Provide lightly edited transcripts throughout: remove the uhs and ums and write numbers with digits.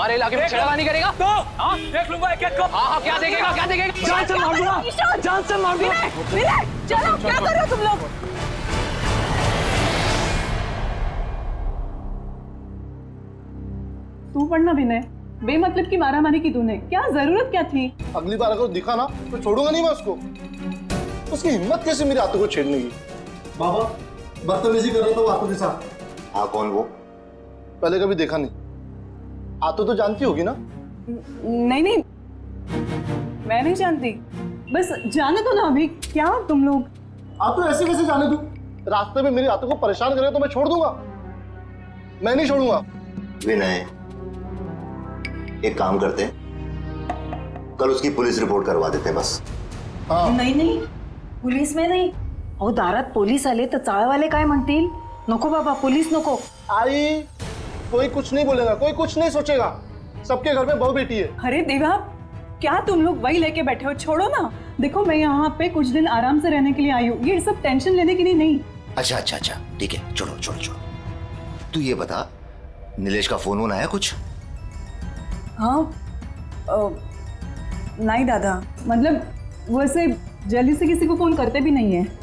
हमारे इलाके में छेड़खानी करेगा? हाँ देख लूंगा एक एक को। हाँ, क्या देखेगा, क्या देखेगा? जान से मार दूंगा, जान से मार दूंगा। विनय, चलो, क्या कर रहे हो तुम लोग? तू पढ़ना विनय, बेमतलब की मारामारी की तूने, क्या जरूरत क्या थी? अगली बार अगर दिखा ना तो छोड़ूंगा नहीं मैं उसको। उसकी हिम्मत कैसे मेरे हाथों को छेड़ने की? बाबा बदतमीजी कर रहा था वो आतों के साथ। हाँ कौन वो? पहले कभी देखा नहीं। आतो तो जानती होगी ना? नहीं नहीं, मैं नहीं जानती, बस जाने दो ना अभी। क्या तुम लोग? आतो ऐसे कैसे जाने दूं? रास्ते में मेरी आतों को परेशान करे तो मैं छोड़ दूंगा? मैं नहीं छोड़ूंगा। विनय, एक काम करते हैं, कल उसकी पुलिस रिपोर्ट करवा देते हैं बस। हाँ नाही नाही, पोलीस में नाही. अहो दारात पोलीस आले तर चाळवाले काय म्हणतील? नको बाबा, पोलीस नको. आई, कोई कुछ नहीं बोलेगा, कोई कुछ नहीं सोचेगा। सबके घर में बहू बेटी है। अरे देवा, क्या तुम लोग वही लेके बैठे हो? छोड़ो ना। देखो मैं यहाँ पे कुछ दिन आराम से रहने के लिए आई हूँ, ये सब टेंशन लेने के लिए नहीं। अच्छा अच्छा अच्छा, ठीक है, छोड़ो छोड़ो छोड़ो। तू ये बता, नीलेश का फोन वोन आया कुछ? हाँ, नहीं दादा, मतलब वैसे जल्दी से किसी को फोन करते भी नहीं है।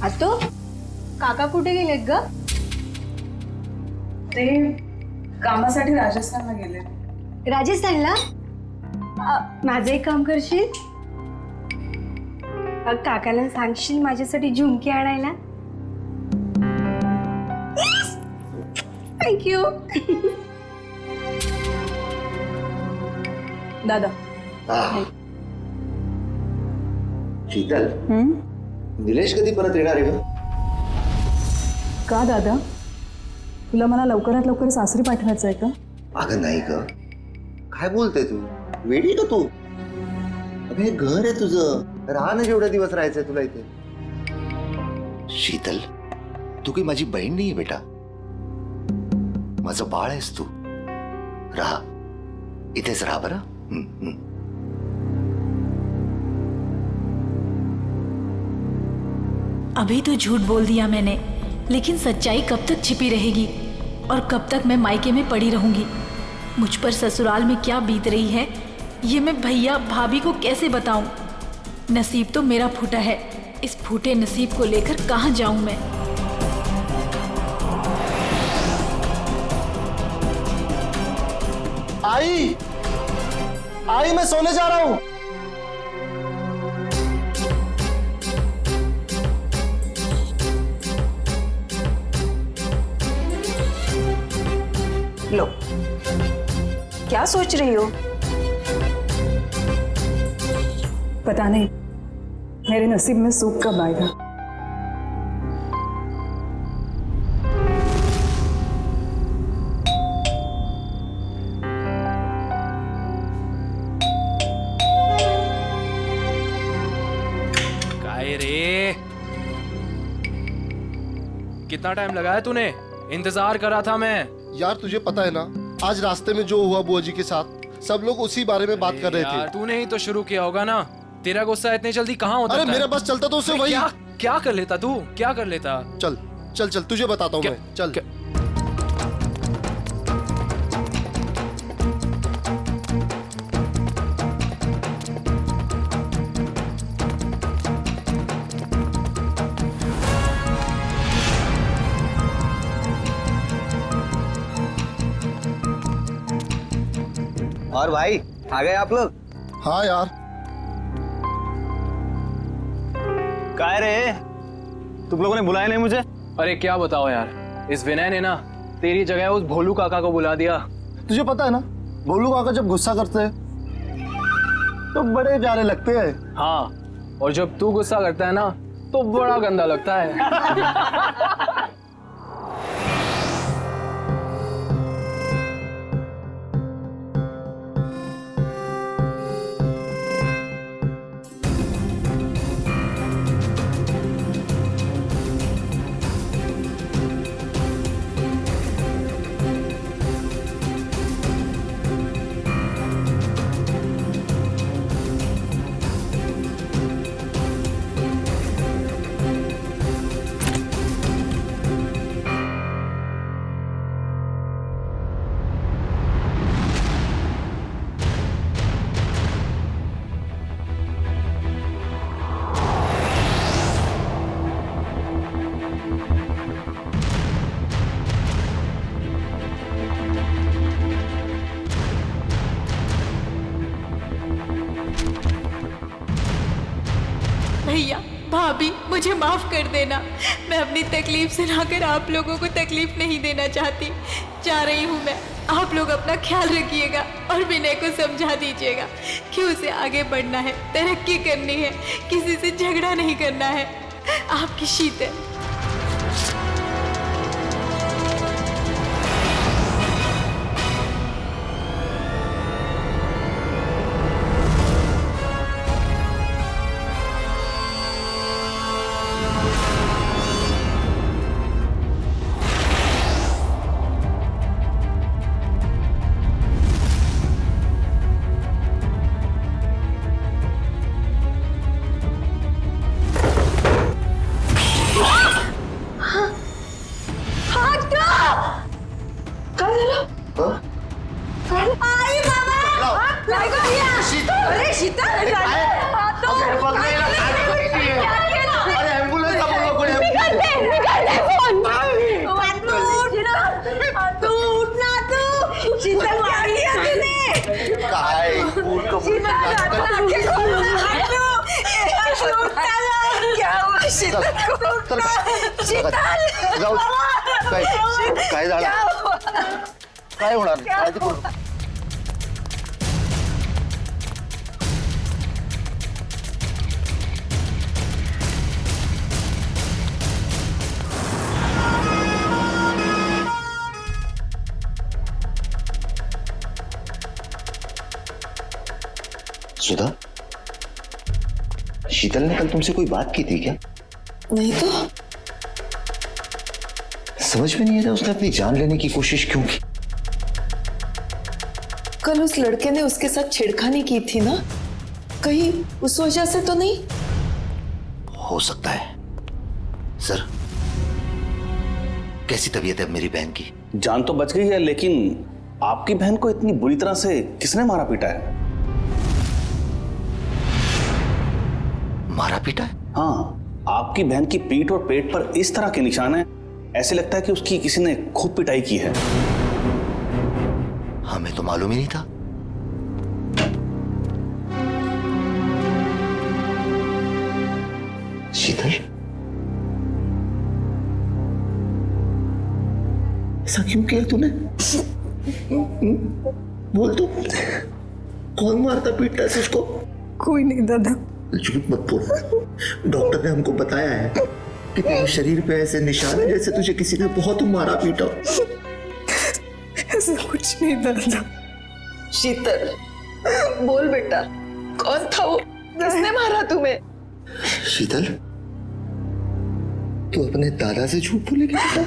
आतो, काका कुठे गेलेत ग? ते कामासाठी राजस्थानला गेले। राजस्थानला? माझं एक काम करशील? काकाला सांगशील माझ्यासाठी झुमकी आणायला? थँक्यू. दादा, शीतल, निलेश कधी परत येणार आहे ग? का दादा, तुला मला लवकरात लवकर सासरी पाठवायचं आहे का? अगं नाही ग, काय बोलते तू? वेडी का तू? अबे घर आहे तुझं, राहा ना जेवढे दिवस राहायचंय तुला इथे. शीतल, तू काही माझी बहीण नाहीये बेटा, माझं बाळ आहेस तू. राहा, इथेच राहा बरं. अभी तो झूठ बोल दिया मैंने, लेकिन सच्चाई कब तक छिपी रहेगी और कब तक मैं मायके में पड़ी रहूंगी? मुझ पर ससुराल में क्या बीत रही है ये मैं भैया भाभी को कैसे बताऊं? नसीब तो मेरा फूटा है, इस फूटे नसीब को लेकर कहाँ जाऊं मैं? आई, आई मैं सोने जा रहा हूँ। लो, क्या सोच रही हो? पता नहीं मेरे नसीब में सुख कब आएगा। काय रे, कितना टाइम लगाया तूने? इंतजार कर रहा था मैं। यार तुझे पता है ना, आज रास्ते में जो हुआ बुआ जी के साथ, सब लोग उसी बारे में बात कर रहे थे। तूने ही तो शुरू किया होगा ना, तेरा गुस्सा इतनी जल्दी कहाँ होता? अरे मेरा बस चलता तो उसे वही। क्या कर लेता तू? क्या कर लेता? चल चल चल, तुझे बताता हूँ मैं, चल। और भाई आ गए आप लोग? हाँ यार। काय रे, तुम लोगों ने बुलाया नहीं मुझे? अरे क्या बताओ यार, इस विनय ने ना तेरी जगह उस भोलू काका को बुला दिया। तुझे पता है ना, भोलू काका जब गुस्सा करते हैं तो बड़े प्यारे लगते हैं। हाँ, और जब तू गुस्सा करता है ना तो बड़ा गंदा लगता है। भैया भाभी मुझे माफ कर देना। मैं अपनी तकलीफ सुनाकर आप लोगों को तकलीफ नहीं देना चाहती। जा रही हूँ मैं। आप लोग अपना ख्याल रखिएगा और विनय को समझा दीजिएगा कि उसे आगे बढ़ना है, तरक्की करनी है, किसी से झगड़ा नहीं करना है। आपकी शीतल। काय झालं काय होणार काळजी करू नका. सुधा, शीतल ने कल तुमसे कोई बात की थी क्या? नहीं तो समझ में नहीं आ रहा उसने अपनी जान लेने की कोशिश क्यों की? कल उस लड़के ने उसके साथ छेड़खानी की थी ना, कहीं उस वजह से तो नहीं? हो सकता है। सर, कैसी तबीयत है अब मेरी बहन की? जान तो बच गई है, लेकिन आपकी बहन को इतनी बुरी तरह से किसने मारा पीटा है? मारा पीटा है? हाँ, आपकी बहन की पीठ और पेट पर इस तरह के निशान हैं, ऐसे लगता है कि उसकी किसी ने खूब पिटाई की है। हमें तो मालूम ही नहीं था। शीतल, ऐसा क्यों किया तूने? बोल तू, कौन मारता पीटता है उसको? कोई नहीं दादा। झूठ मत बोल। डॉक्टर ने हमको बताया है कि तेरे शरीर पे ऐसे निशान है जैसे तुझे किसी ने बहुत मारा पीटा। ऐसा कुछ नहीं दादा। शीतल, बोल बेटा, कौन था वो? किसने मारा तुम्हें? शीतल, तू अपने दादा से झूठ बोलेगी बेटा?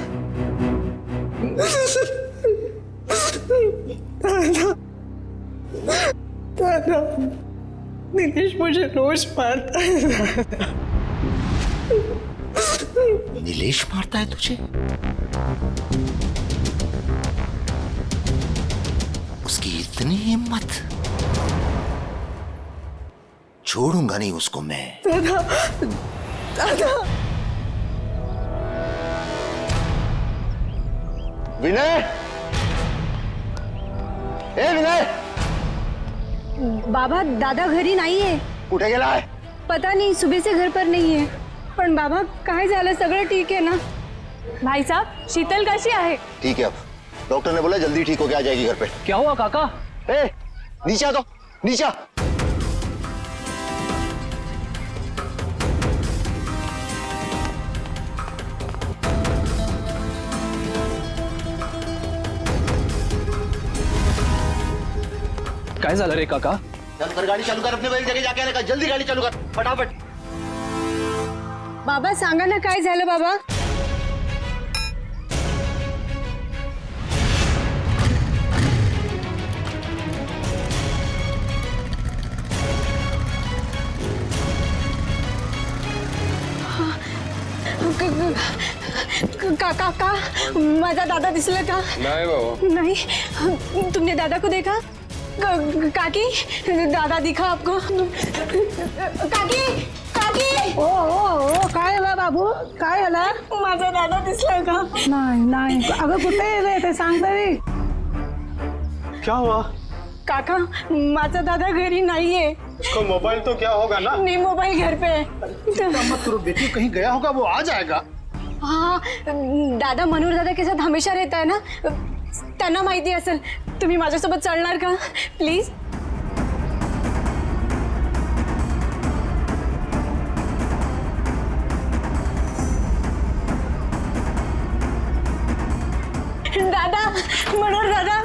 दादा, नीलेश मुझे रोज मारता है। नीलेश मारता है तुझे? उसकी इतनी हिम्मत? छोड़ूंगा नहीं उसको मैं। दादा, दादा। विनय, ए विनय, बाबा दादा घरी नाहीये. कुठे गेला आहे? पता नहीं, सुबह से घर पर नहीं है. पण बाबा काय झालं? सगळं ठीक है ना? भाई साहब, शीतल कैसी है? ठीक है, अब डॉक्टर ने बोला जल्दी ठीक होके आ जाएगी घर पे। क्या हुआ काका? ए, नीचे आ, तो नीचे आ। काय झालं रे काका? कर गाड़ी चालू कर, अपने बैल जगह जाके आने का, जल्दी गाड़ी चालू कर फटाफट। बाबा सांगा ना काय झालं बाबा? काका, माझा दादा दिसला का? नहीं बाबा। नहीं, तुमने दादा को देखा? काकी, दादा दिखा आपको? काकी, काकी! ओ काय झालं बाबू? काय झालं? माझा दादा दिसला का? नाही अगं कुठे रे ते सांग तरी. क्या हुआ? काका, माझा दादा घरी नाहीये. उसको मोबाइल तो क्या होगा ना? नहीं, मोबाईल घर पे आहे. मत करो बेटी, कहीं गया होगा, वो आ जाएगा. हा, दादा मनोहर दादा के साथ हमेशा रहता है ना, त्यांना माहिती असेल. तुम्ही माझ्यासोबत चालणार का प्लीज? दादा, मनोहर दादा.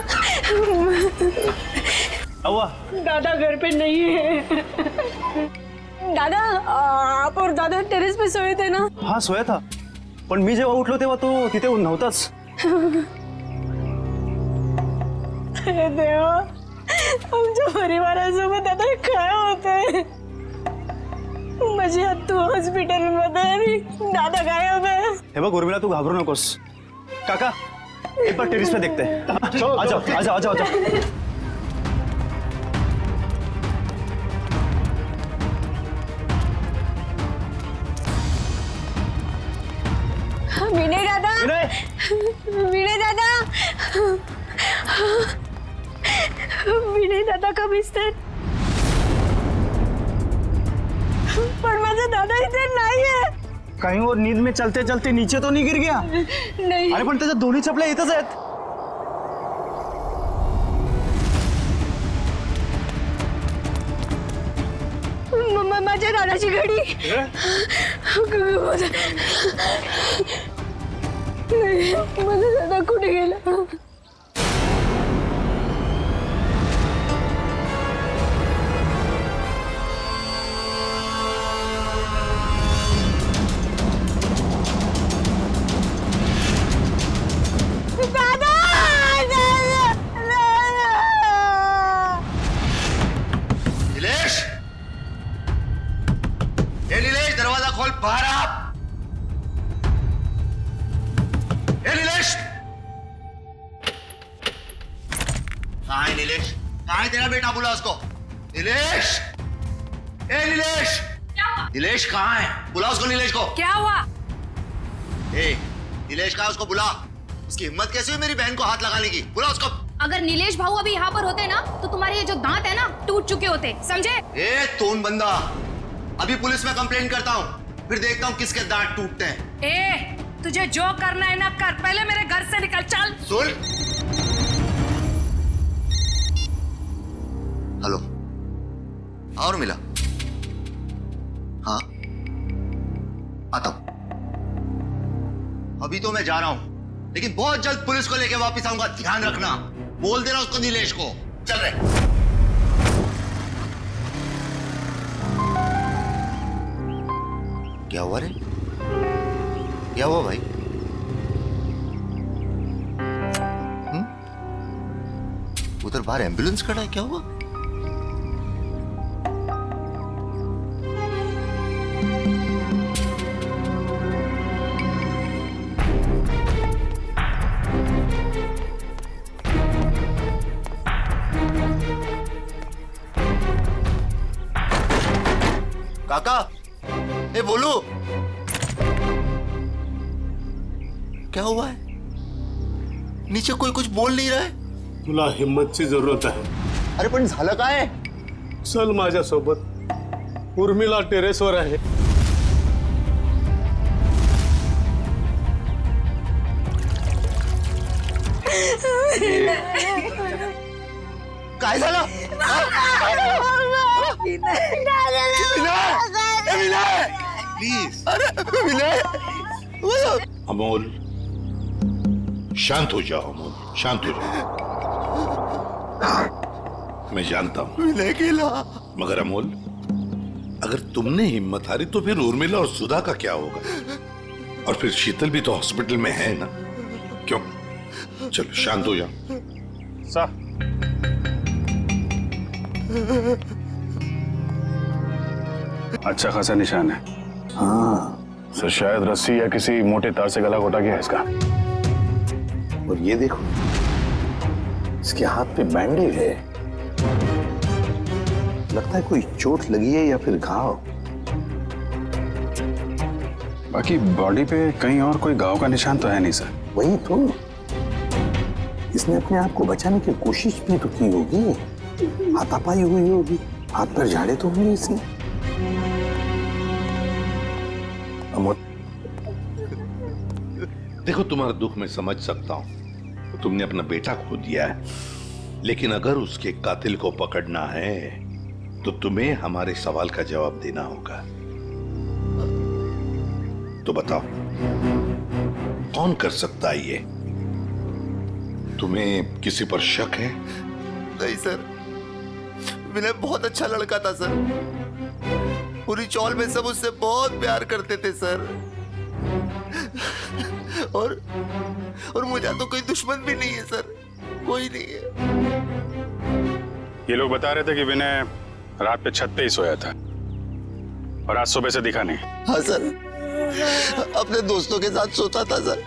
अव्वा, दादा घर पे नहीं है. दादा, आप और दादा टेरेस पे सोए थे ना? हा सोया था, पण मी जेव्हा उठलो तेव्हा तो तिथे नव्हताच. हे देवा, आमच्या परिवारासोबत आता काय होतंय? माझी आत्तू हॉस्पिटलमध्ये आणि दादा गायब आहे. हे बघ उर्मिला, तू घाबरू नकोस. काका, एक बार टेरिस पे देखते हैं. आ जाओ, आ जाओ, आ जाओ. विनय दादा, विनय दादा, विनय दादा कब दिसतात? पण माझा दादा इथे नाहीये. कहीं और नींद में चलते चलते नीचे तो नहीं गिर गया? नाही. अरे पण त्याच्या दोन्ही चपल्या इथंच आहेत. माझ्या दादाची घडी. नाही, माझा दादा कुठे गेला? नीलेश, ए नीलेश, दरवाजा खोल, बाहर आ. ए नीलेश, कहाँ है नीलेश? कहाँ है तेरा बेटा? बुला उसको. नीलेश, ए नीलेश, नीलेश कहाँ है? बुला उसको, नीलेश को. क्या हुआ? ए नीलेश कहाँ है? उसको बुला. उसकी हिम्मत कैसी हुई मेरी बहन को हाथ लगाने की? बुला उसको. अगर नीलेश भाऊ अभी यहाँ पर होते ना तो तुम्हारे ये जो दांत है ना टूट चुके होते, समझे? ए तोन बंदा, अभी पुलिस में कंप्लेंट करता हूँ, फिर देखता हूँ किसके दांत टूटते हैं. ए, तुझे जो करना है ना कर, पहले मेरे घर से निकल. चल. सुन. हेलो, और मिला? हाँ, आता हूं. अभी तो मैं जा रहा हूं, लेकिन बहुत जल्द पुलिस को लेके वापस आऊंगा. ध्यान रखना. बोल देना उसको, नीलेश को. चल रहे. क्या हुआ रे? क्या हुआ भाई? उधर बाहर एम्बुलेंस खड़ा है, क्या हुआ? काका, ए बोलू, क्या हुआ है? नीचे कोई कुछ बोल नहीं रहा है. तुला हिम्मतची जरूरत आहे. अरे पण झालं काय? चल माझ्यासोबत. उर्मिला टेरेसवर आहे. काय झालं? प्लीज. अरे विनय. अमोल, शांत हो जाओ. अमोल, शांत हो जाओ. मैं जानता हूं विनय केला. मगर अमोल, अगर तुमने हिम्मत हारी तो फिर उर्मिला और सुधा का क्या होगा? और फिर शीतल भी तो हॉस्पिटल में है ना? क्यों? चलो शांत हो जाओ. सा अच्छा खासा निशान है. हाँ, सर शायद रस्सी या किसी मोटे तार से गला घोटा गया है इसका. और ये देखो, इसके हाथ पे बैंडेज है. लगता है कोई चोट लगी है या फिर घाव. बाकी बॉडी पे कहीं और कोई घाव का निशान तो है नहीं सर. वही तो, इसने अपने आप को बचाने की कोशिश भी तो की होगी. हाथापाई हुई होगी. हाथ पैर झाड़े तो नहीं इसने? अमोल, देखो तुम्हारा दुख मैं समझ सकता हूं, तुमने अपना बेटा खो दिया है, लेकिन अगर उसके कातिल को पकड़ना है तो तुम्हें हमारे सवाल का जवाब देना होगा। तो बताओ, कौन कर सकता है ये? तुम्हें किसी पर शक है? नहीं सर, विनय बहुत अच्छा लड़का था सर। पूरी चौल में सब उससे बहुत प्यार करते थे सर। और मुझे तो कोई दुश्मन भी नहीं है सर, कोई नहीं है। ये लोग बता रहे थे कि विनय रात पे छत पे ही सोया था और आज सुबह से दिखा नहीं। हाँ सर, अपने दोस्तों के साथ सोता था सर।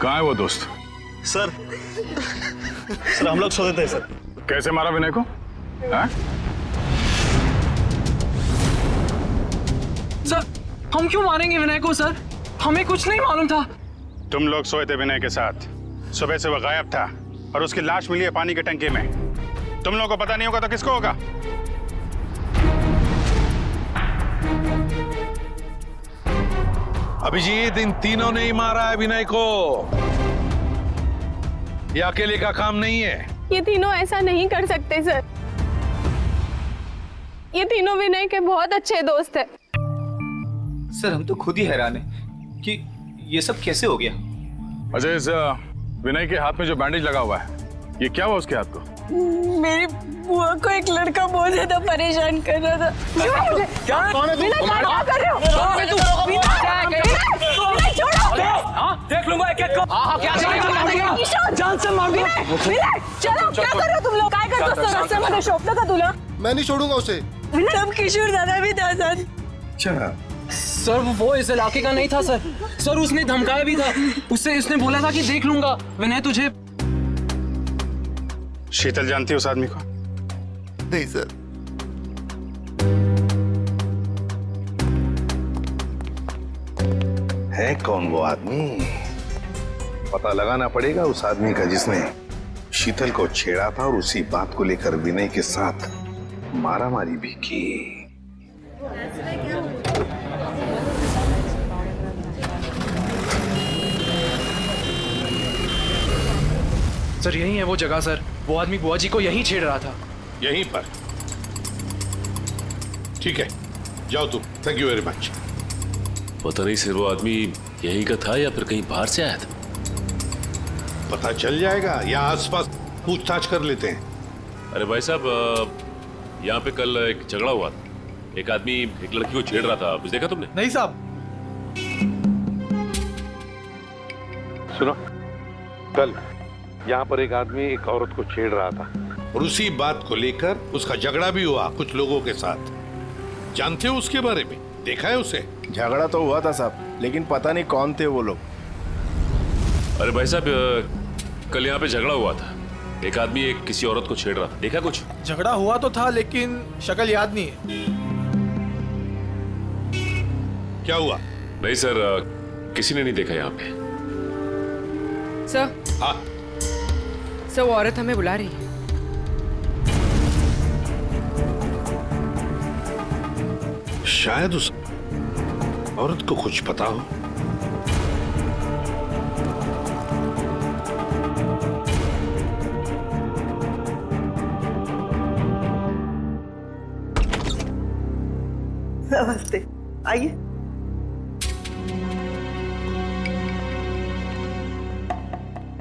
कहाँ है वो दोस्त? सर हम लोग सोते थे सर। कैसे मारा विनय को? हाँ? सर, हम क्यों मारेंगे विनय को सर? हमें कुछ नहीं मालूम था। तुम लोग सोए थे विनय के साथ, सुबह से वो गायब था और उसकी लाश मिली है पानी की टंकी में। तुम लोगों को पता नहीं होगा तो किसको होगा? अभिजीत, इन तीनों ने ही मारा है विनय को। ये अकेले का काम नहीं है। ये तीनों ऐसा नहीं कर सकते सर। ये तीनों विनय के बहुत अच्छे दोस्त हैं। सर हम तो खुद ही हैरान हैं कि ये सब कैसे हो गया। अजय, इस विनय के हाथ में जो बैंडेज लगा हुआ है, ये क्या हुआ उसके हाथ को? मेरी बुआ को एक लड़का बहुत ज्यादा परेशान कर रहा था। क्या कौन है तू? विनय, क्या कर रहे हो? देख लूंगा एक एक को। क्या जान से मार दूंगा। चलो, क्या कर रहे हो तुम लोग? काय करतो रस्त्यामध्ये शोभतं का तुला? मैं नहीं छोड़ूंगा उसे। तब किशोर दादा भी था सर। सर, वो इस इलाके का नहीं था सर। सर, उसने धमकाया भी था। उसने बोला था कि देख लूंगा विनय तुझे। शीतल जानती है उस आदमी को? नहीं सर। है कौन वो आदमी? पता लगाना पड़ेगा उस आदमी का जिसने शीतल को छेड़ा था और उसी बात को लेकर विनय के साथ मारामारी भी की। सर, यही है वो जगह सर। वो आदमी बुआ जी को यहीं छेड़ रहा था। यहीं पर? ठीक है, जाओ तुम। Thank you very much. पता नहीं सर, वो आदमी यहीं का था या फिर कहीं बाहर से आया था। पता चल जाएगा, या आसपास पूछताछ कर लेते हैं। अरे भाई साहब, यहाँ पे कल एक झगड़ा हुआ था। एक आदमी एक लड़की को छेड़ रहा था, कुछ देखा तुमने? नहीं साहब। सुनो, कल यहाँ पर एक आदमी एक औरत को छेड़ रहा था और उसी बात को लेकर उसका झगड़ा भी हुआ कुछ लोगों के साथ। जानते हो उसके बारे में? देखा है उसे? झगड़ा तो हुआ था साहब, लेकिन पता नहीं कौन थे वो लोग। अरे भाई साहब, कल यहाँ पे झगड़ा हुआ था। एक आदमी एक किसी औरत को छेड़ रहा था, देखा कुछ? झगड़ा हुआ तो था, लेकिन शक्ल याद नहीं है। क्या हुआ? नहीं सर, किसी ने नहीं देखा यहाँ पे। सर, हाँ सर, वो औरत हमें बुला रही है। शायद उस औरत को कुछ पता हो। नमस्ते, आइए।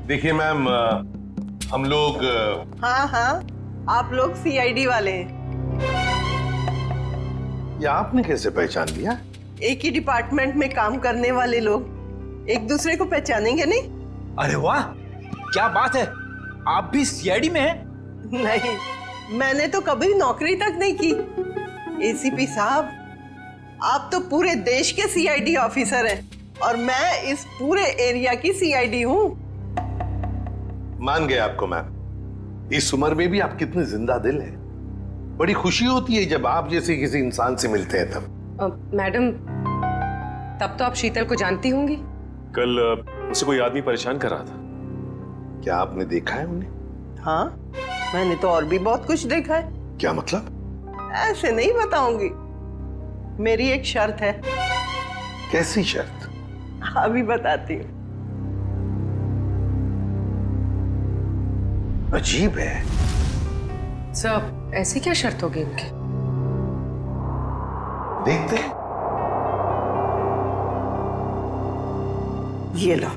देखिए मैम, हम लोग हाँ हाँ, आप लोग सीआईडी वाले हैं। ये आपने कैसे पहचान लिया? एक ही डिपार्टमेंट में काम करने वाले लोग एक दूसरे को पहचानेंगे नहीं? अरे वाह, क्या बात है, आप भी सीआईडी में हैं? नहीं, मैंने तो कभी नौकरी तक नहीं की। एसीपी साहब, आप तो पूरे देश के सीआईडी ऑफिसर हैं और मैं इस पूरे एरिया की सीआईडी हूँ। मान गए आपको मैम। इस उम्र में भी आप कितने जिंदा दिल हैं। बड़ी खुशी होती है जब आप जैसे किसी इंसान से मिलते हैं तब। मैडम, तब तो आप शीतल को जानती होंगी। कल उसे कोई आदमी परेशान कर रहा था। क्या आपने देखा है उन्हें? हाँ, मैंने तो और भी बहुत कुछ देखा है। क्या मतलब? ऐसे नहीं बताऊंगी। मेरी एक शर्त है। कैसी शर्त? अभी बताती हूँ। अजीब है। सब ऐसी क्या शर्त होगी इनकी? देखते हैं। ये लो।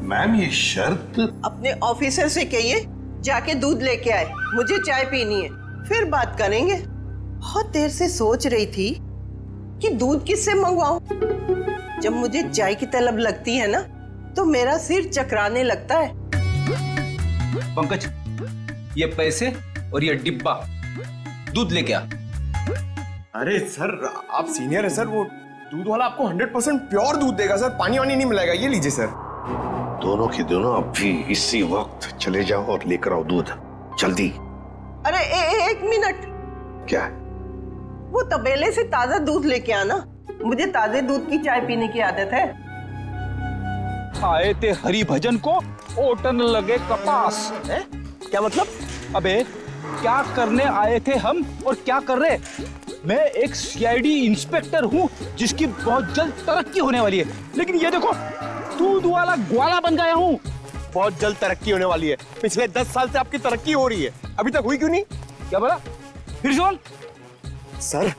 मैम ये शर्त? अपने ऑफिसर से कहिए जाके दूध लेके आए, मुझे चाय पीनी है, फिर बात करेंगे। बहुत देर से सोच रही थी कि दूध किससे मंगवाऊं। जब मुझे चाय की तलब लगती है ना तो मेरा सिर चकराने लगता है। पंकज, ये पैसे और ये डिब्बा दूध लेके आ। अरे सर आप सीनियर है सर, वो दूध वाला आपको 100% प्योर दूध देगा सर, पानी वानी नहीं मिलेगा। ये लीजिए सर। दोनों के दोनों अभी इसी वक्त चले जाओ और लेकर आओ दूध, जल्दी। अरे एक मिनट। क्या? वो तबेले से ताजा दूध लेके आना, मुझे ताजे दूध की चाय पीने की आदत है। आए थे हरि भजन को, ओटन लगे कपास है? क्या मतलब? अबे क्या करने आए थे हम और क्या कर रहे? मैं एक सीआईडी इंस्पेक्टर हूँ जिसकी बहुत जल्द तरक्की होने वाली है, लेकिन ये देखो दूध वाला ग्वाला बन गया हूँ। बहुत जल्द तरक्की होने वाली है। पिछले 10 साल से आपकी तरक्की हो रही है, अभी तक हुई क्यों नहीं? क्या बोला? फिर से बोल। सर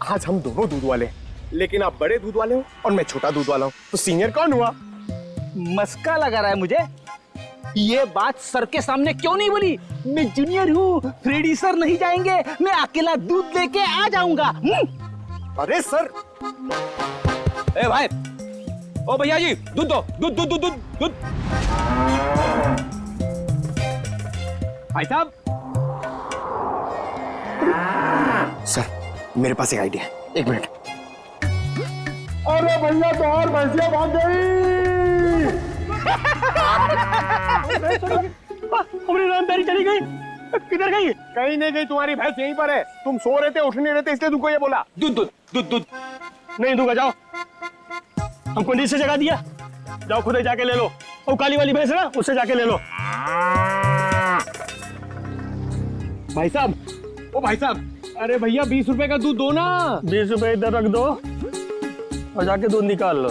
आज हम दोनों दूध वाले हैं, लेकिन आप बड़े दूध वाले हो और मैं छोटा दूध वाला हूँ, तो सीनियर कौन हुआ? मस्का लगा रहा है मुझे। ये बात सर के सामने क्यों नहीं बोली? मैं जूनियर हूँ, फ्रेडी सर नहीं जाएंगे, मैं अकेला दूध लेके आ जाऊंगा। अरे सर। ए भाई, ओ भैया जी, दूध दो, दूध दूध दूध दूध दूध। भाई साहब। सर मेरे पास एक आइडिया है, 1 मिनट। अरे भैया तो और भैंसिया भाग गई। हमारी रामदारी चली गई। किधर गई? कहीं नहीं गई, तुम्हारी भैंस यहीं पर है। तुम सो रहे थे, उठ नहीं रहे थे, इसलिए तुमको ये बोला। दूध दूध दूध दूध नहीं दूंगा, जाओ। हमको नीचे जगह दिया, जाओ खुद ही जाके ले लो। वो काली वाली भैंस है ना, उससे जाके ले लो। भाई साहब, ओ भाई साहब, अरे भैया 20 रुपए का दूध दो ना। 20 रुपए इधर रख दो और जाके दूध निकाल लो।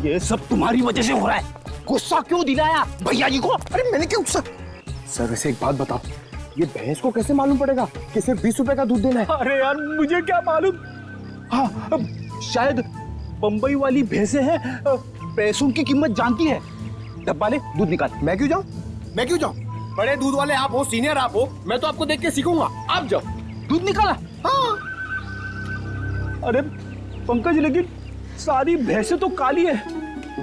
ये सब तुम्हारी वजह से हो रहा है। गुस्सा क्यों दिलाया भैया जी को? अरे मैंने क्या गुस्सा? सर वैसे एक बात बताओ, ये भैंस को कैसे मालूम पड़ेगा कि सिर्फ 20 रुपए का दूध देना है? अरे यार मुझे क्या मालूम। हाँ, शायद बंबई वाली भैंसें हैं, पैसों की कीमत जानती है। डब्बा ले, दूध निकाल। मैं क्यों जाऊं? मैं क्यों जाऊं? बड़े दूध वाले आप हो, सीनियर आप हो, मैं तो आपको देख के सीखूंगा। आप जाओ। दूध निकाला? हाँ। अरे पंकज, लेकिन सारी भैंसें तो काली है।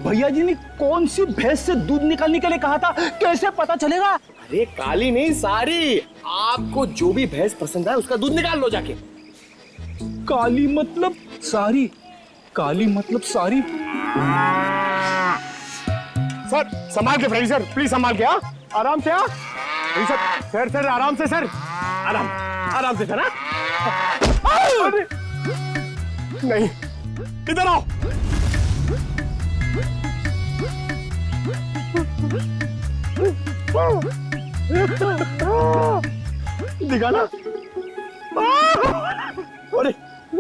भैया जी ने कौन सी भैंस से दूध निकालने के लिए कहा था, कैसे पता चलेगा? अरे काली नहीं, सारी। आपको जो भी भैंस पसंद है उसका दूध निकाल लो जाके। काली मतलब सारी? काली मतलब सारी? सर संभाल के फ्रेडी सर, प्लीज संभाल के। आराम से। सर सर आराम से सर, आराम से सर। नहीं, इधर आओ। निकाला। अरे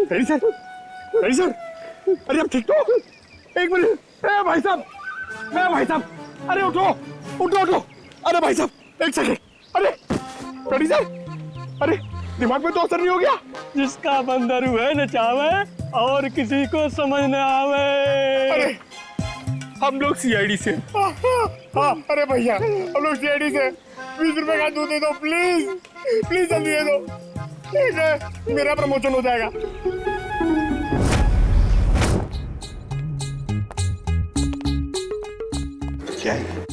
फ्रेडी सर, फ्रेडी सर, अरे अब ठीक तो? 1 मिनट। भाई साहब, भाई साहब, अरे उठो उठो उठो। अरे भाई साहब 1 सेकंड। अरे फ्रेडी सर, अरे दिमाग में तो असर नहीं हो गया? जिसका बंदर हुए न चावे और किसी को समझ न आवे। अरे हम लोग सीआईडी से। हाँ, अरे भैया हम लोग सीआईडी से। 20 रुपए का दूध दे दो प्लीज, प्लीज जल्दी दे दो। ठीक है, मेरा प्रमोशन हो जाएगा। क्या है?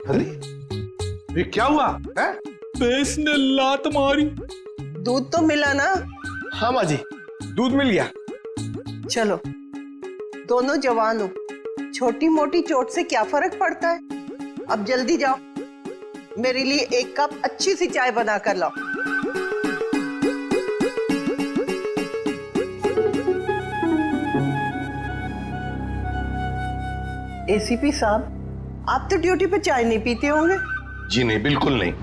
अरे ये क्या हुआ है? भैंस ने लात मारी। दूध तो मिला ना? हाँ माँ जी, दूध मिल गया। चलो, दोनों जवान हो, छोटी मोटी चोट से क्या फर्क पड़ता है। अब जल्दी जाओ, मेरे लिए 1 कप अच्छी सी चाय बना कर लाओ। एसीपी साहब, आप तो ड्यूटी पे चाय नहीं पीते होंगे? जी नहीं, बिल्कुल नहीं।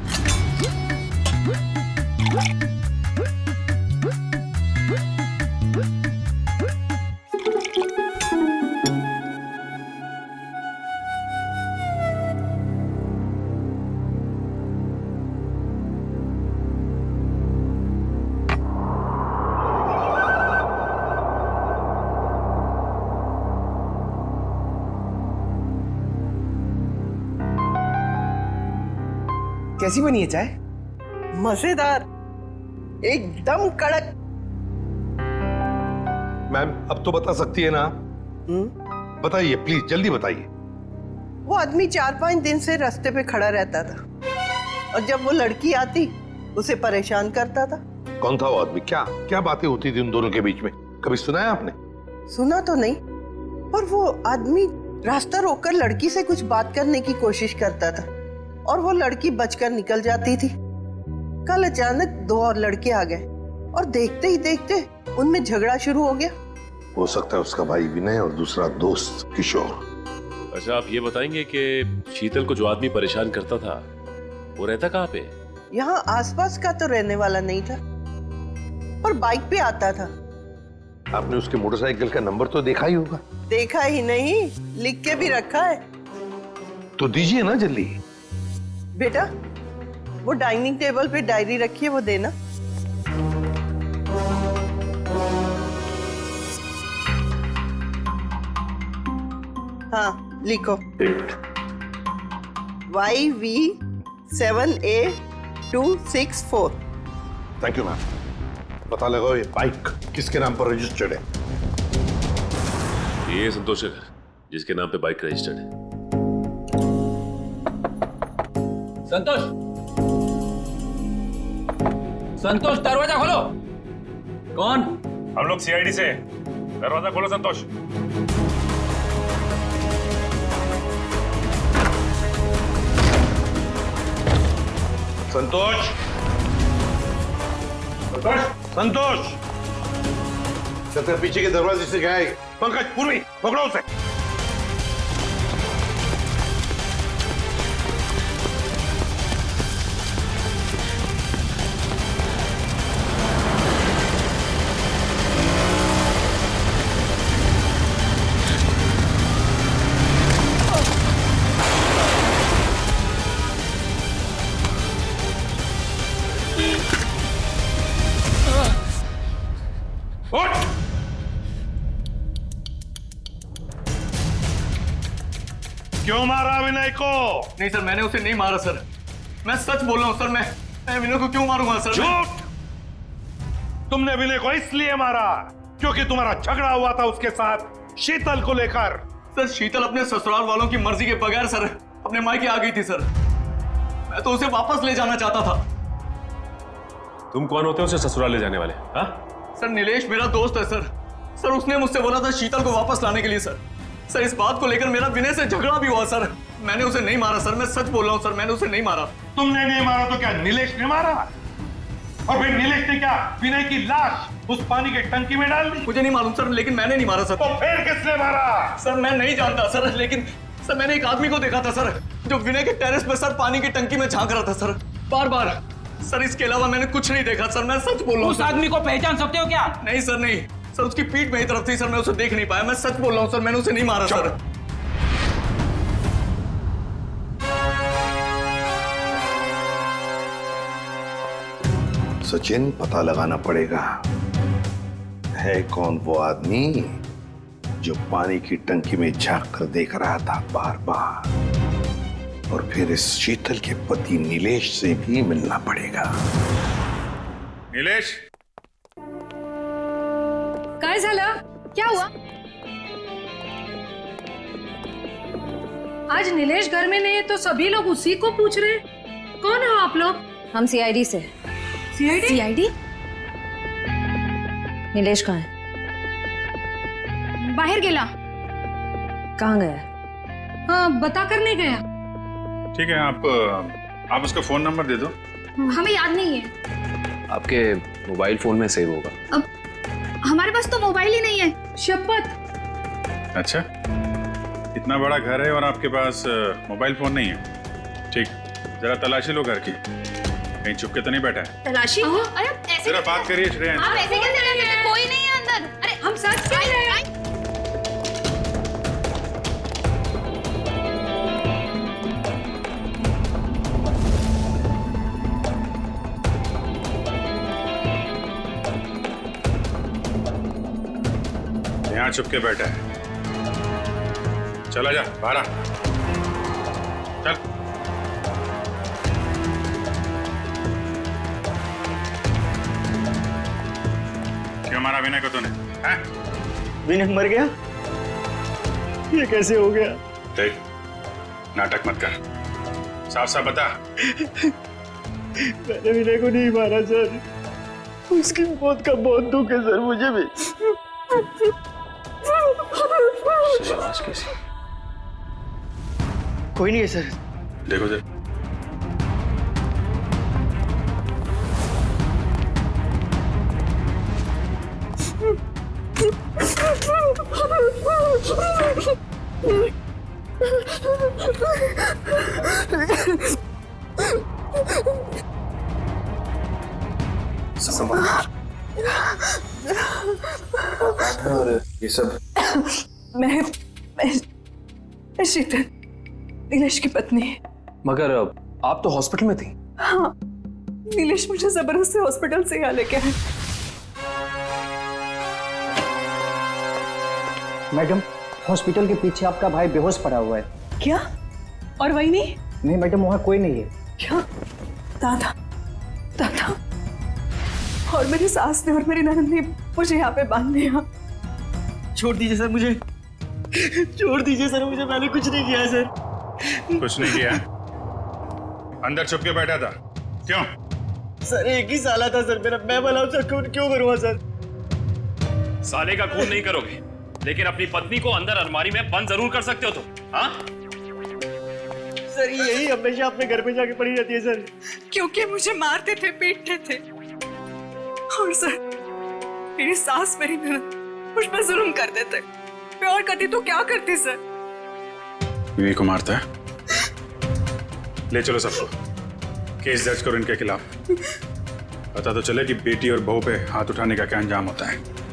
कैसी बनी है चाय? मजेदार, एकदम कड़क। मैम अब तो बता सकती है ना? बताइए प्लीज, जल्दी बताइए। वो आदमी 4-5 दिन से रास्ते पे खड़ा रहता था और जब वो लड़की आती उसे परेशान करता था। कौन था वो आदमी? क्या क्या बातें होती थी उन दोनों के बीच में? कभी सुना है आपने? सुना तो नहीं, पर वो आदमी रास्ता रोककर लड़की से कुछ बात करने की कोशिश करता था और वो लड़की बचकर निकल जाती थी। कल अचानक 2 और लड़के आ गए और देखते ही देखते उनमें झगड़ा शुरू हो गया। हो सकता है उसका भाई विनय और दूसरा दोस्त किशोर। अच्छा, आप ये बताएंगे कि शीतल को जो आदमी परेशान करता था वो रहता कहाँ पे? यहाँ आसपास का तो रहने वाला नहीं था, पर बाइक पे आता था। आपने उसके मोटरसाइकिल का नंबर तो देखा ही होगा। देखा ही नहीं, लिख के भी रखा है। तो दीजिए ना जल्दी। बेटा, वो डाइनिंग टेबल पे डायरी रखी है, वो देना। हाँ, लिखो। YV7A264। Thank you ma'am. पता लगाओ ये बाइक किसके नाम पर रजिस्टर्ड है। ये संतोष का घर, जिसके नाम पे बाइक रजिस्टर्ड है। संतोष, संतोष दरवाजा खोलो। कौन? हम लोग सीआईडी से। दरवाजा खोलो संतोष। संतोष, संतोष, संतोष। पीछे के दरवाजे से गया है। पंकज, पूर्वी, पकड़ो उसे। क्यों मारा विनय को? नहीं सर, मैंने उसे नहीं मारा सर। मैं सच बोल रहा हूँ सर। मैं विनय को क्यों मारूंगा सर? झूठ! तुमने विनय को इसलिए मारा क्योंकि तुम्हारा झगड़ा हुआ था उसके साथ शीतल को लेकर। सर, शीतल अपने ससुराल वालों की मर्जी के बगैर सर अपने मायके आ गई थी सर। मैं तो उसे वापस ले जाना चाहता था। तुम कौन होते हो उसे ससुराल ले जाने वाले? हाँ सर, नीलेश मेरा दोस्त है सर। सर, उसने मुझसे बोला था शीतल को वापस लाने के लिए सर। सर, इस बात को लेकर मेरा विनय से झगड़ा भी हुआ सर। मैंने उसे नहीं मारा सर। मैं सच बोल रहा हूँ सर, मैंने उसे नहीं मारा। तुमने नहीं मारा तो क्या नीलेश ने मारा? और फिर नीलेश ने क्या विनय की लाश उस पानी के टंकी में डाल दी? मुझे नहीं मालूम सर, लेकिन मैंने नहीं मारा सर। तो फिर किसने मारा? सर, मैं नहीं जानता सर, लेकिन सर मैंने एक आदमी को देखा था सर, जो विनय के टेरेस पे सर पानी की टंकी में झांक रहा था सर, बार बार। सर, इसके अलावा मैंने कुछ नहीं देखा सर। मैं सच बोल रहा हूँ। उस आदमी को पहचान सकते हो क्या? नहीं सर, नहीं सर, उसकी पीठ मेरी तरफ थी सर। मैं उसे देख नहीं पाया। मैं सच बोल रहा हूँ सर, मैंने उसे नहीं मारा सर। सचिन, पता लगाना पड़ेगा है कौन वो आदमी जो पानी की टंकी में झांक कर देख रहा था बार बार। और फिर इस शीतल के पति नीलेश से भी मिलना पड़ेगा। नीलेश, काय झालं? क्या हुआ? आज नीलेश घर में नहीं है तो सभी लोग उसी को पूछ रहे हैं। कौन हो आप लोग? हम सीआईडी से। सीआईडी? नीलेश कहाँ है? बाहर गेला। कहाँ गया? हाँ, बता कर नहीं गया। ठीक है, आप उसका फोन नंबर दे दो। हमें याद नहीं है। आपके मोबाइल फोन में सेव होगा। अब हमारे पास तो मोबाइल ही नहीं है। शपथ। अच्छा, इतना बड़ा घर है और आपके पास मोबाइल फोन नहीं है? ठीक, जरा तलाशी लो घर की, कहीं चुप के तो नहीं बैठा है? तलाशी? अरे ऐसे जरा बात करिए श्रेया। आप ऐसे कैसे रह सकते? कोई नहीं है अंदर। अरे हम सच कह रहे हैं। यहाँ चुप के बैठा है। चला जा बाहर आ। चल। क्यों मारा विनय को तूने? हैं? विनय मर गया? ये कैसे हो गया? देख, नाटक मत कर, साफ साफ बता। मैंने विनय को नहीं मारा सर, उसकी मौत का बहुत दुख है सर मुझे भी। आवाज कैसी? कोई नहीं है सर। देखो सर, और ये सब मैं शीतल, नीलेश की पत्नी। मगर आप तो हॉस्पिटल में थी। हाँ, नीलेश मुझे जबरदस्ती हॉस्पिटल से यहाँ लेके आए। मैडम, हॉस्पिटल के पीछे आपका भाई बेहोश पड़ा हुआ है। क्या? और वही नहीं? नहीं मैडम, वहाँ कोई नहीं है। क्या? दादा, दादा और मेरी सास ने और मेरी ननद ने मुझे यहाँ पे बांध दिया। छोड़ दीजिए सर मुझे, छोड़ दीजिए सर मुझे, मैंने कुछ नहीं किया सर। कुछ नहीं किया? अंदर छुप के बैठा था, क्यों? सर एक ही साला था सर मेरा, मैं भला उसका खून क्यों करूँगा सर? साले का खून नहीं करोगे, लेकिन अपनी पत्नी को अंदर अलमारी में बंद जरूर कर सकते हो तुम, हाँ? सर यही हमेशा अपने घर पे जाके पड़ी रहती है सर। क्योंकि मुझे मारते थे, पीटते थे। और सर मेरी सास, मेरी ननद मुझ पर जुल्म कर देते। मैं और करती तो क्या करती सर? विनय को मारता है? ले चलो सबको, केस दर्ज करो इनके खिलाफ। पता तो चले कि बेटी और बहू पे हाथ उठाने का क्या अंजाम होता है।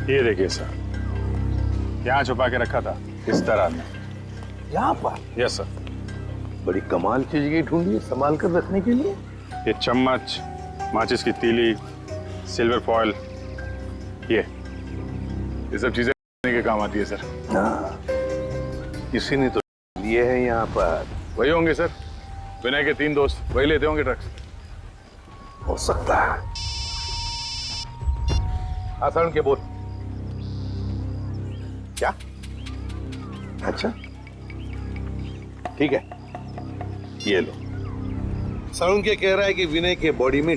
ये देखिए सर, यहाँ छुपा के रखा था इस तरह में। यहाँ पर? Yes sir. बड़ी कमाल चीज की ढूंढी है संभाल कर रखने के लिए। ये चम्मच, माचिस की तीली, सिल्वर फॉयल, ये सब चीजें के काम आती है सर। हाँ, किसी ने तो लिए हैं यहाँ पर। वही होंगे सर, विनय के 3 दोस्त, वही लेते होंगे ड्रग्स। हो सकता है। आसान के बोल। क्या? अच्छा ठीक है, ये लो। सरुण के कह रहा है कि विनय के बॉडी में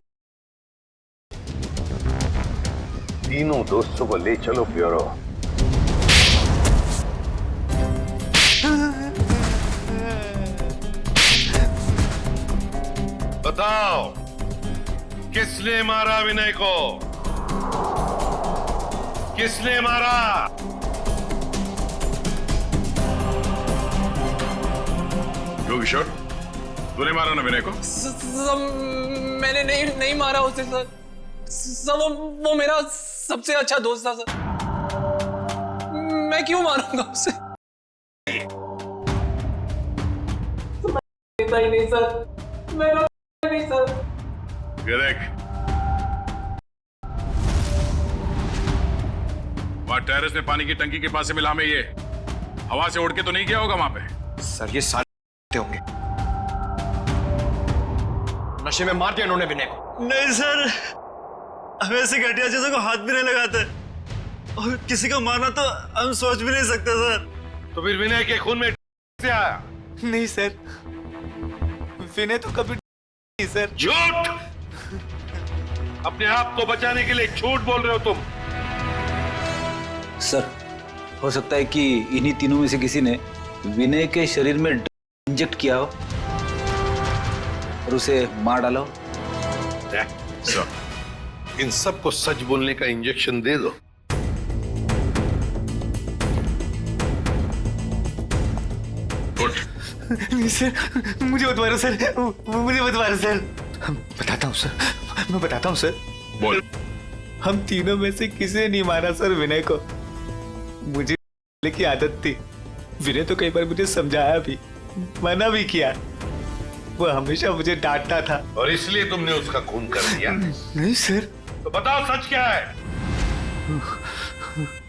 तीनों दोस्तों को ले चलो ब्यूरो। बताओ किसने मारा विनय को? किसने मारा? किशोर, तूने मारा ना विनय को? मैंने नहीं मारा उसे सर। वो मेरा सबसे अच्छा दोस्त था सर। मैं क्यों मारूंगा उसे? नहीं सर, मेरा नहीं सर। वहाँ टेरेस में पानी की टंकी के पास से मिला, हमें ये हवा से उड़ के तो नहीं गया होगा वहां पे? सर ये सारे होंगे, नशे में मार दिया इन्होंने विनय को। नहीं सर, हम ऐसे घटिया चीजों को हाथ भी नहीं लगाते, और किसी को मारना तो हम सोच भी नहीं सकते सर। तो फिर विनय के खून में से आया? नहीं सर, विनय तो कभी नहीं सर। झूठ! अपने आप को बचाने के लिए झूठ बोल रहे हो तुम। सर, हो सकता है कि इन्हीं तीनों में से किसी ने विनय के शरीर में इंजेक्ट किया हो और उसे मार डाला हो। इन सबको सच बोलने का इंजेक्शन दे दो। नहीं सर, मुझे बता रहा सर, मुझे बता रहा सर। बताता हूँ सर, मैं बताता हूँ सर। बोल। हम तीनों में से किसी ने नहीं मारा सर विनय को। मुझे की आदत थी, विनय तो कई बार मुझे समझाया भी, मना भी किया। वो हमेशा मुझे डांटता था। और इसलिए तुमने उसका खून कर दिया? नहीं सर। तो बताओ सच क्या है?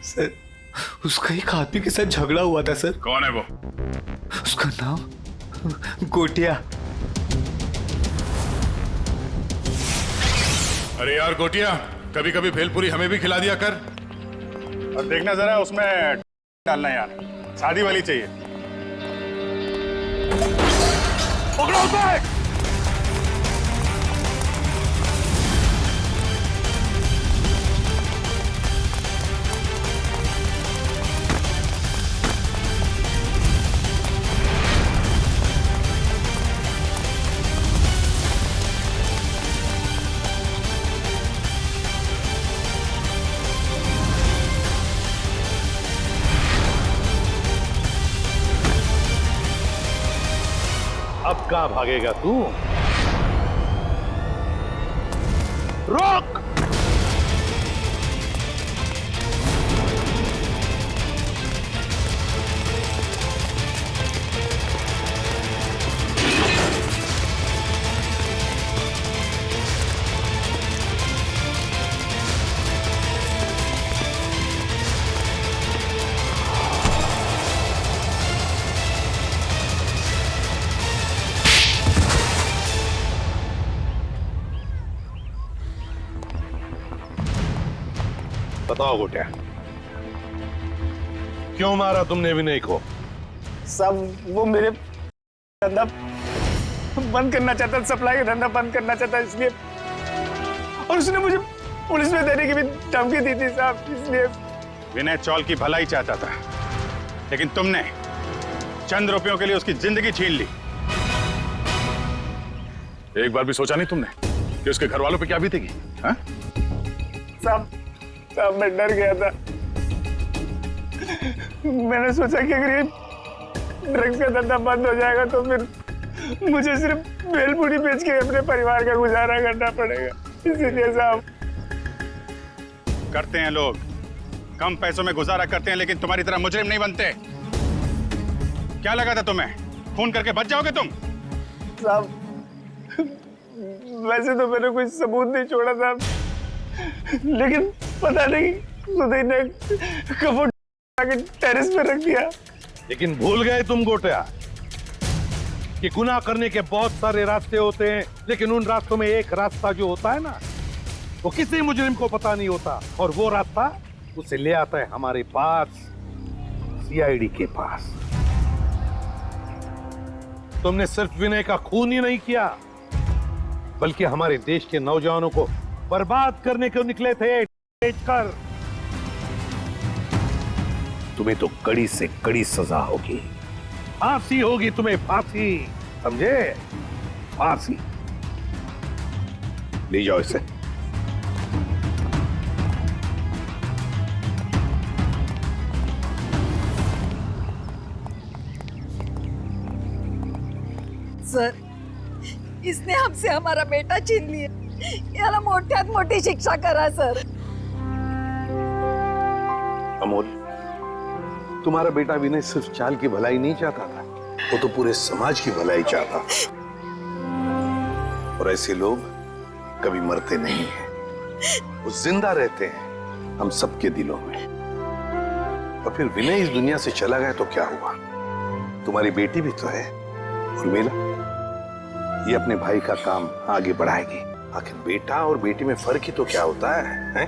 सर, उसका एक आदमी के साथ झगड़ा हुआ था सर। कौन है वो? उसका नाम गोटिया। अरे यार गोटिया, कभी कभी भेलपुरी हमें भी खिला दिया कर। और देखना जरा उसमें डालना यार, शादी वाली चाहिए। पकड़ो उसे! अब कहां भागेगा तू? रोक! बताओ गोटिया, क्यों मारा तुमने विनय को? सब वो मेरे धंधा बंद करना चाहता, सप्लाई का धंधा बंद करना चाहता, इसलिए। और उसने मुझे पुलिस में देने की भी धमकी दी थी साहब, इसलिए। विनय चौल की भलाई चाहता था, लेकिन तुमने चंद रुपयों के लिए उसकी जिंदगी छीन ली। एक बार भी सोचा नहीं तुमने कि उसके घर वालों पे क्या बीतेगी? हाँ? साहब मैं डर गया था। मैंने सोचा कि अगर ये ड्रग्स का धंधा बंद हो जाएगा तो फिर मुझे सिर्फ भेलपुरी बेच के अपने परिवार का गुजारा करना पड़ेगा, इसीलिए साहब। करते हैं लोग, कम पैसों में गुजारा करते हैं, लेकिन तुम्हारी तरह मुजरिम नहीं बनते। क्या लगा था तुम्हें, खून करके बच जाओगे तुम? साहब वैसे तो मैंने कोई सबूत नहीं छोड़ा था, लेकिन पता नहीं सुधीर ने कपड़ के टेरेस पे रख दिया। लेकिन भूल गए तुम गोटिया कि गुनाह करने के बहुत सारे रास्ते होते हैं, लेकिन उन रास्तों में एक रास्ता जो होता है ना, वो किसी मुजरिम को पता नहीं होता, और वो रास्ता उसे ले आता है हमारे पास, सीआईडी के पास। तुमने सिर्फ विनय का खून ही नहीं किया, बल्कि हमारे देश के नौजवानों को बर्बाद करने को निकले थे। कर तुम्हें तो कड़ी से कड़ी सजा होगी, फांसी होगी तुम्हें, फांसी, समझे? फांसी। ले जाओ इसे। सर, इसने हमसे हमारा बेटा छीन लिया, याला मोठ्यात मोठी शिक्षा करा सर। अमोल, तुम्हारा बेटा विनय सिर्फ चाल की भलाई नहीं चाहता था, वो तो पूरे समाज की भलाई चाहता था। और ऐसे लोग कभी मरते नहीं हैं, वो जिंदा रहते हैं हम सबके दिलों में। और फिर विनय इस दुनिया से चला गया तो क्या हुआ? तुम्हारी बेटी भी तो है उर्मिला, ये अपने भाई का काम आगे बढ़ाएगी। आखिर बेटा और बेटी में फर्क ही तो क्या होता है?